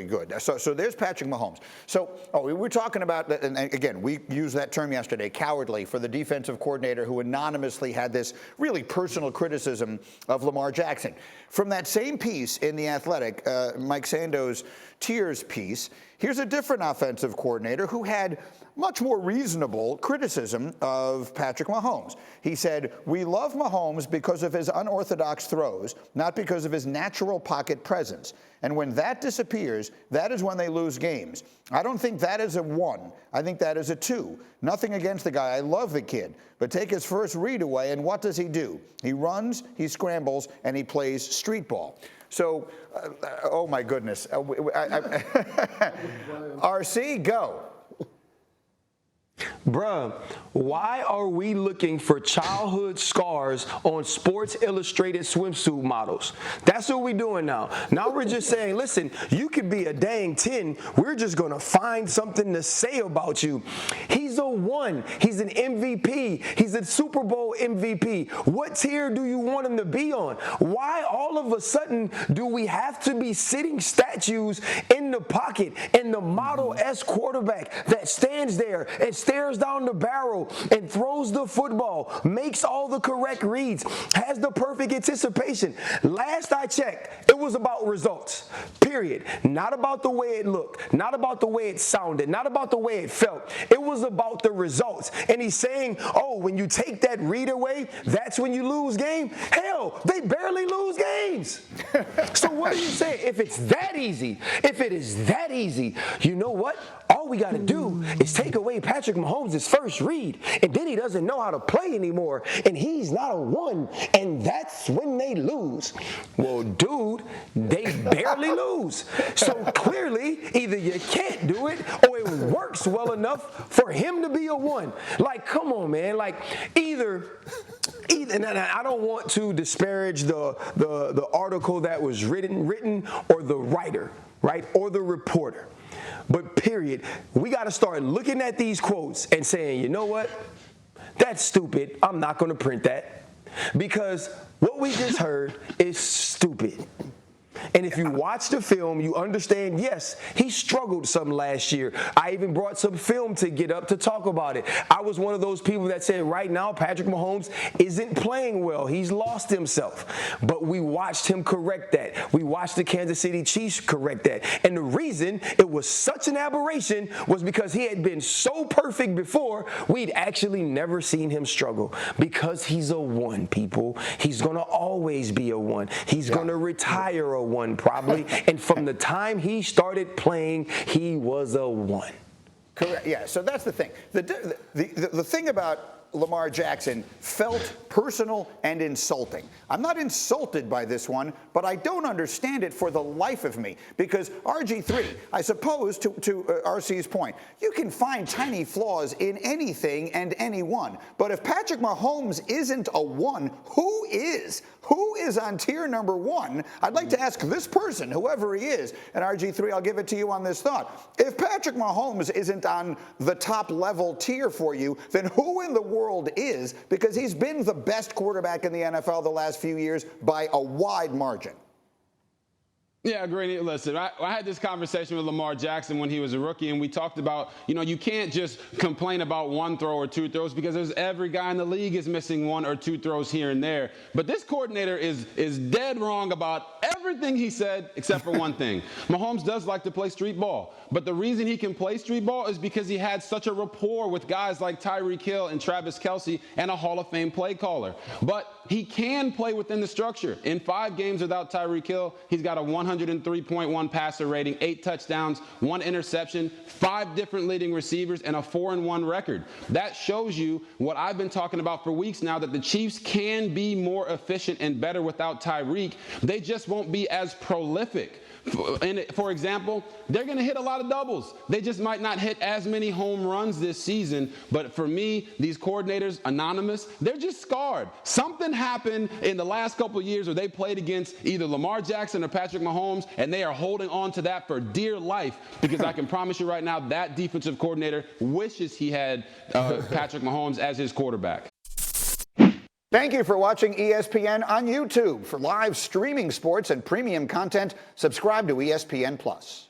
good. So there's Patrick Mahomes. So we were talking about, and again, we used that term yesterday, cowardly, for the defensive coordinator who anonymously had this really personal criticism of Lamar Jackson. From that same piece in The Athletic, Mike Sando's Tears piece, here's a different offensive coordinator who had much more reasonable criticism of Patrick Mahomes. He said, "We love Mahomes because of his unorthodox throws, not because of his natural pocket presence. And when that disappears, that is when they lose games. I don't think that is a 1. I think that is a 2. Nothing against the guy. I love the kid. But take his first read away, and what does he do? He runs, he scrambles, and he plays street ball." So, oh my goodness. RC, go. Bruh, why are we looking for childhood scars on Sports Illustrated swimsuit models? That's what we're doing now. Now we're just saying, listen, you could be a dang 10. We're just going to find something to say about you. He's a 1. He's an MVP. He's a Super Bowl MVP. What tier do you want him to be on? Why all of a sudden do we have to be sitting statues in the pocket and the Model S quarterback that stands there and stares down the barrel and throws the football, makes all the correct reads, has the perfect anticipation? Last I checked, it was about results, period. Not about the way it looked, not about the way it sounded, not about the way it felt. It was about the results. And he's saying, oh, when you take that read away, that's when you lose game? Hell, they barely lose games. So what do you say? If it's that easy, if it is that easy, you know what? All we got to do is take away Patrick Mahomes' first read, and then he doesn't know how to play anymore, and he's not a 1, and that's when they lose. Well, dude, they barely lose. So clearly, either you can't do it, or it works well enough for him to be a 1. Like, come on, man. Like, either, and I don't want to disparage the article that was written or the writer, right, or the reporter. But period, we got to start looking at these quotes and saying, you know what? That's stupid. I'm not going to print that. Because what we just heard is stupid. And if you watch the film, you understand, yes, he struggled some last year. I even brought some film to get up to talk about it. I was one of those people that said right now Patrick Mahomes isn't playing well. He's lost himself. But we watched him correct that. We watched the Kansas City Chiefs correct that. And the reason it was such an aberration was because he had been so perfect before, we'd actually never seen him struggle. Because he's a 1, people. He's going to always be a 1. He's going to retire a 1 probably, and from the time he started playing, he was a 1. Correct. Yeah. So that's the thing. The thing about Lamar Jackson felt personal and insulting. I'm not insulted by this one, but I don't understand it for the life of me. Because RG3, I suppose, to RC's point, you can find tiny flaws in anything and anyone. But if Patrick Mahomes isn't a 1, who is? Who is on tier number 1? I'd like to ask this person, whoever he is, and RG3, I'll give it to you on this thought. If Patrick Mahomes isn't on the top level tier for you, then who in the world is? Because he's been the best quarterback in the NFL the last few years by a wide margin. Yeah, great. Listen, I had this conversation with Lamar Jackson when he was a rookie, and we talked about, you can't just complain about 1 throw or 2 throws because every guy in the league is missing 1 or 2 throws here and there. But this coordinator is dead wrong about everything he said except for one thing. Mahomes does like to play street ball, but the reason he can play street ball is because he had such a rapport with guys like Tyreek Hill and Travis Kelce and a Hall of Fame play caller. But he can play within the structure. In 5 games without Tyreek Hill, he's got a 103.1 passer rating, 8 touchdowns, 1 interception, 5 different leading receivers, and a 4-1 record. That shows you what I've been talking about for weeks now, that the Chiefs can be more efficient and better without Tyreek. They just won't be as prolific. For example, they're going to hit a lot of doubles. They just might not hit as many home runs this season. But for me, these coordinators, anonymous, they're just scarred. Something happened in the last couple of years where they played against either Lamar Jackson or Patrick Mahomes, and they are holding on to that for dear life, because I can promise you right now that defensive coordinator wishes he had Patrick Mahomes as his quarterback. Thank you for watching ESPN on YouTube. For live streaming sports and premium content, subscribe to ESPN+.